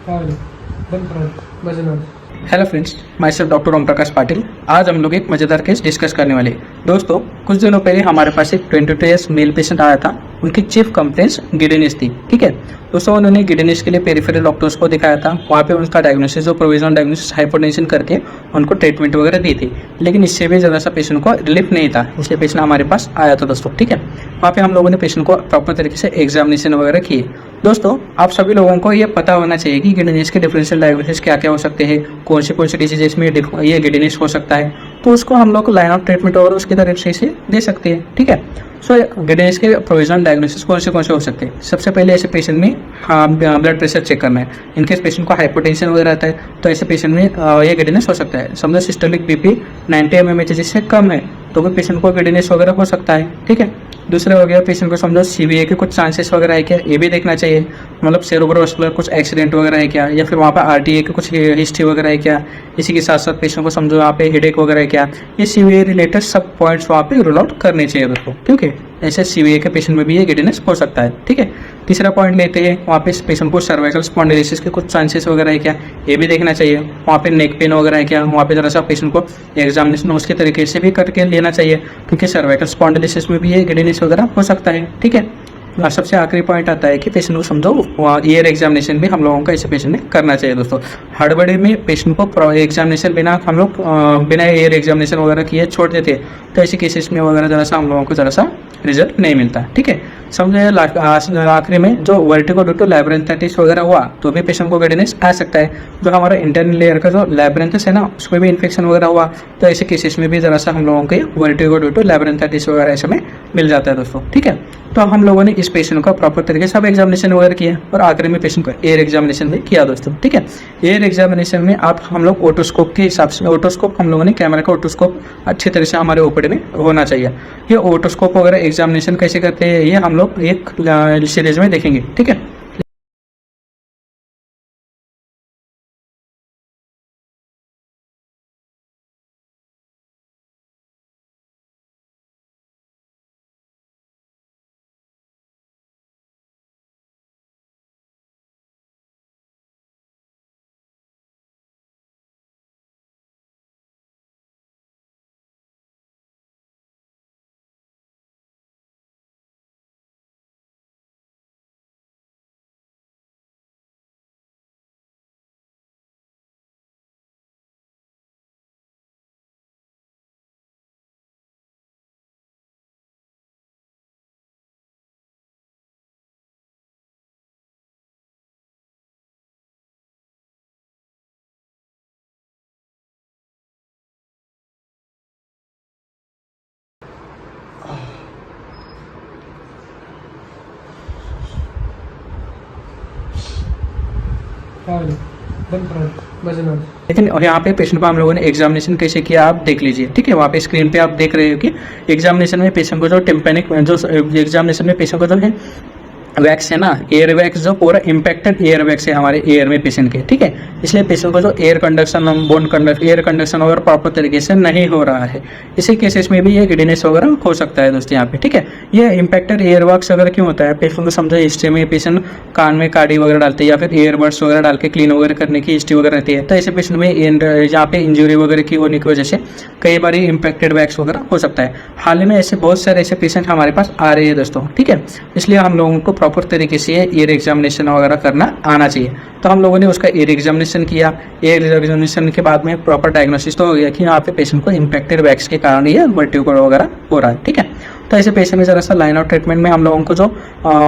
Hello friends, my self doctor Om Prakash Patil. आज हम लोग एक मज़ेदार केस डिस्कस करने वाले हैं। दोस्तों, कुछ दिनों पहले हमारे पास एक 22 ईयर्स मेल पेशेंट आया था। उनकी चीफ कंप्लेंट्स गिडनेस थी। ठीक है दोस्तों, उन्होंने गिडनेस के लिए पेरिफेरल डॉक्टर्स को दिखाया था। वहाँ पे उनका डायग्नोसिस जो प्रोविजनल डायग्नोसिस हाइपरटेंशन करके उनको ट्रीटमेंट वगैरह दी थी, लेकिन इससे भी ज़्यादा सा पेशेंट को रिलीफ नहीं था। इसलिए पेशेंट हमारे पास आया था दोस्तों। ठीक है, वहाँ पे हम लोगों ने पेशेंट को प्रॉपर तरीके से एग्जामिनेशन वगैरह किए। दोस्तों, आप सभी लोगों को ये पता होना चाहिए कि गिडनेस के डिफरेंशियल डायग्नोसिस क्या क्या हो सकते हैं, कौन सी डिजीजेस में ये गिडनेस हो सकता है, तो उसको हम लोग लाइन ऑफ ट्रीटमेंट और उसकी तरफ से दे सकते हैं। ठीक है, सो गिडनेस के प्रोविजनल डायग्नोसिस कौन से हो सकते हैं। सबसे पहले ऐसे पेशेंट में ब्लड प्रेशर चेक करना है। इनकेस पेशेंट को हाइपरटेंशन वगैरह रहता है तो ऐसे पेशेंट में ये गिडनेस हो सकता है। समझो सिस्टोलिक बीपी 90 mmHg से कम है तो भी पेशेंट को गिडनेस वगैरह हो सकता है। ठीक है, दूसरा हो गया पेशेंट को समझो सीवीए के कुछ चांसेस वगैरह है क्या, ये भी देखना चाहिए। मतलब सेरेब्रोवास्कुलर कुछ एक्सीडेंट वगैरह है क्या, या फिर वहाँ पर आरटीए के कुछ हिस्ट्री वगैरह है क्या। इसी के साथ साथ पेशेंट को समझो वहाँ पे हेडेक वगैरह है क्या। ये सीवीए रिलेटेड सब पॉइंट्स वहाँ पे रूल आउट करने चाहिए दोस्तों। ठीक है, ऐसे सीवीए के पेशेंट में भी ये गिडनेस हो सकता है। ठीक है, तीसरा पॉइंट लेते हैं, वहाँ पे पेशेंट को सर्वाइकल स्पॉन्डिलोसिस के कुछ चांसेस वगैरह है क्या, ये भी देखना चाहिए। वहाँ पे नेक पेन वगैरह है क्या, वहाँ पे जरा सा पेशेंट को एग्जामिनेशन उसके तरीके से भी करके लेना चाहिए, क्योंकि सर्वाइकल स्पॉन्डिलोसिस में भी ये गिडनेस वगैरह हो सकता है। ठीक है, सबसे आखिरी पॉइंट आता है कि पेशेंट को समझो ईयर एग्जामिनेशन भी हम लोगों का ऐसे पेशेंट में करना चाहिए दोस्तों। हड़बड़ी में पेशेंट को एग्जामिनेशन बिना हम लोग बिना ईयर एग्जामिनेशन वगैरह किए छोड़ देते हैं, तो ऐसे केसेस में वगैरह जरा सा हम लोगों को जरा सा रिजल्ट नहीं मिलता। ठीक है, समझे आखिरी में जो वर्टिगो ड्यू टू लैब्रिन्थिटिस वगैरह हुआ तो भी पेशेंट को गिडनेस आ सकता है। जो हमारा इंटरनल लेयर का जो लैब्रिन्थिस है ना, उसमें भी इन्फेक्शन वगैरह हुआ तो ऐसे केसेस में भी जरा सा हम लोगों को वर्टिगो ड्यू टू लैब्रिन्थिटिस वगैरह ऐसे में मिल जाता है दोस्तों। ठीक है, तो हम लोगों ने इस पेशेंट का प्रॉपर तरीके से एग्जामिनेशन वगैरह किया और आखिरी में पेशेंट को एयर एग्जामिनेशन भी किया दोस्तों। ठीक है, एयर एग्जामिनेशन में आप हम लोग ओटोस्कोप के हिसाब से, ओटोस्कोप हम लोगों ने कैमरा का ओटोस्कोप अच्छी तरह से हमारे ओपीडी में होना चाहिए। ये ओटोस्कोप वगैरह एग्जामिनेशन कैसे करते हैं ये हम लोग एक सीरीज में देखेंगे। ठीक है, लेकिन यहाँ पे पेशेंट को हम लोगों ने एग्जामिनेशन कैसे किया आप देख लीजिए। ठीक है, वहाँ पे स्क्रीन पे आप देख रहे हो कि एग्जामिनेशन में पेशेंट को जो टिम्पेनिक जो एग्जामिनेशन में पेशेंट को जो है वैक्स है ना, एयर वैक्स जो पूरा इम्पैक्टेड एयर वैक्स है हमारे एयर में पेशेंट के। ठीक है, इसलिए पेशेंट को जो air conduction bone air conduction वगैरह प्रॉपर तरीके से नहीं हो रहा है। इसी केसेस में भी ये गिडनेस वगैरह हो सकता है दोस्तों यहाँ पे। ठीक है, ये इम्पैक्टेड एयर वैक्स अगर क्यों होता है, पेशेंट को समझो हिस्ट्री में पेशेंट कान में काड़ी वगैरह डालते हैं या फिर ईयरबड्स वगैरह डाल के क्लीन वगैरह करने की हिस्ट्री वगैरह रहती है, तो ऐसे पेशेंट में यहाँ पे इंजरी वगैरह की होने की वजह से कई बार इम्पैक्टेड वैक्स वगैरह हो सकता है। हाल ही में ऐसे बहुत सारे ऐसे पेशेंट हमारे पास आ रहे हैं दोस्तों। ठीक है, इसलिए हम लोगों को प्रॉपर तरीके से ईयर एग्जामिनेशन वगैरह करना आना चाहिए। तो हम लोगों ने उसका ईयर एग्जामिनेशन किया। ईयर एग्जामिनेशन के बाद में प्रॉपर डायग्नोसिस तो हो गया कि यहाँ पे पेशेंट को इम्पैक्टेड वैक्स के कारण ये वर्टिगो वगैरह हो रहा है। ठीक है, तो ऐसे पेशेंट में जरा सा लाइन ऑफ ट्रीटमेंट में हम लोगों को जो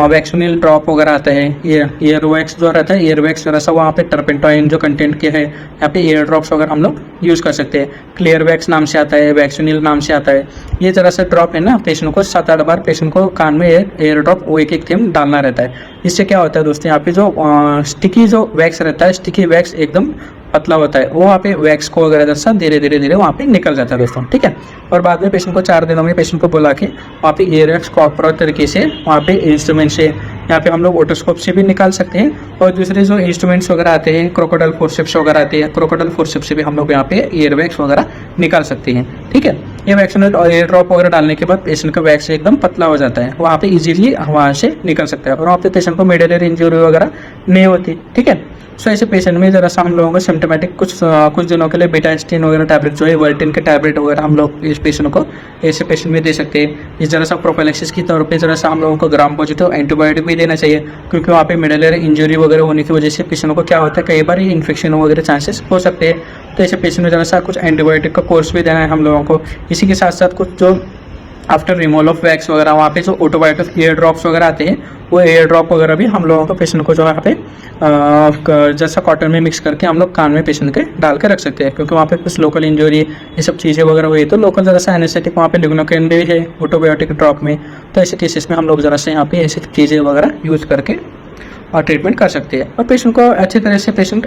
वैक्सीनिल ड्रॉप वगैरह आता है, ईयर वैक्स जो रहता है, ईयर वैक्स जरा सा वहाँ पे टर्पेंटाइन जो कंटेंट के है यहाँ पे ईयर ड्रॉप्स वगैरह हम लोग यूज़ कर सकते हैं। क्लियर वैक्स नाम से आता है, वैक्सीनिल नाम से आता है। ये जरा सा ड्रॉप है ना, पेशेंट को 7-8 बार पेशेंट को कान में एयर ड्रॉप वो एक थीम डालना रहता है। इससे क्या होता है दोस्तों, यहाँ पे जो स्टिकी जो वैक्स रहता है, स्टिकी वैक्स एकदम पतला होता है, वो वहाँ पे वैक्स को वगैरह जैसा धीरे धीरे वहाँ पे निकल जाता है दोस्तों। ठीक है, और बाद में पेशेंट को 4 दिनों में पेशेंट को बुला के वहाँ पे एयर वैक्स प्रॉपर तरीके से वहाँ पे इंस्ट्रूमेंट से यहाँ पे हम लोग ओटोस्कोप से भी निकाल सकते हैं, और दूसरे जो इंस्ट्रूमेंट्स वगैरह आते हैं, क्रोकोडाइल फोर्सेप्स वगैरह आते हैं, क्रोकोडाइल फोर्सेप्स से भी हम लोग यहाँ पे एयर वैक्स वगैरह निकाल सकते हैं। ठीक है, ये वैक्सीनेट और एयर ड्रॉप वगैरह डालने के बाद पेशेंट का वैक्स एकदम पतला हो जाता है, वहाँ पे इजीली वहाँ से निकल सकता है और वहाँ पे पेशेंट को मेडुलरी इंजरी वगैरह नहीं होती। ठीक है, सो ऐसे पेशेंट में ज़रा सा हम लोगों को सिम्टोमेटिक कुछ दिनों के लिए बीटा एस्टिन वगैरह टैबलेट जो है वर्टिन के टैबलेट वगैरह हम लोग इस पेशेंट को ऐसे पेशेंट में दे सकते हैं। ये ज़रा सा प्रोफिलैक्सिस की तौर पे ज़रा सा हम लोगों को ग्राम पॉजिटिव एंटीबायोटिक भी देना चाहिए, क्योंकि वहाँ पे मिडलर इंजरी वगैरह होने की वजह से पेशेंट को क्या होता है कई बार इन्फेक्शन वगैरह चांसेस हो सकते हैं। तो ऐसे पेशेंट में ज़रा सा कुछ एंटीबायोटिक का कोर्स भी देना है हम लोगों को। इसी के साथ साथ कुछ जो आफ्टर रिमूवल ऑफ वैक्स वगैरह वहाँ पे जो ऑटोबायोटिक एयर ड्रॉप्स वगैरह आते हैं, वो एयर ड्रॉप वगैरह भी हम लोगों को पेशेंट को जो है यहाँ पे जैसा कॉटन में मिक्स करके हम लोग कान में पेशेंट के डाल के रख सकते हैं, क्योंकि वहाँ पे कुछ लोकल इंजरी ये सब चीज़ें वगैरह हुई तो लोकल ज़रा सा एनेस्थेटिक वहाँ पे लिग्नोकेन भी है ऑटोबायोटिक ड्रॉप में। तो ऐसे केसेस में हम लोग ज़रा से यहाँ पे ऐसी चीज़ें वगैरह यूज़ करके और ट्रीटमेंट कर सकते हैं, और पेशेंट को अच्छी तरह से पेशेंट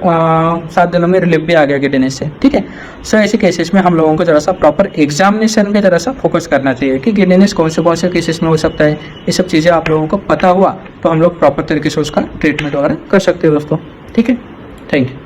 7 दिनों में रिलीफ भी आ गया गिडनेस से। ठीक है, सो ऐसे केसेस में हम लोगों को ज़रा सा प्रॉपर एग्जामिनेशन पे ज़रा सा फोकस करना चाहिए कि गिडनेस कौन से केसेस में हो सकता है। ये सब चीज़ें आप लोगों को पता हुआ तो हम लोग प्रॉपर तरीके से उसका ट्रीटमेंट वगैरह कर सकते हैं दोस्तों। ठीक है, थैंक यू।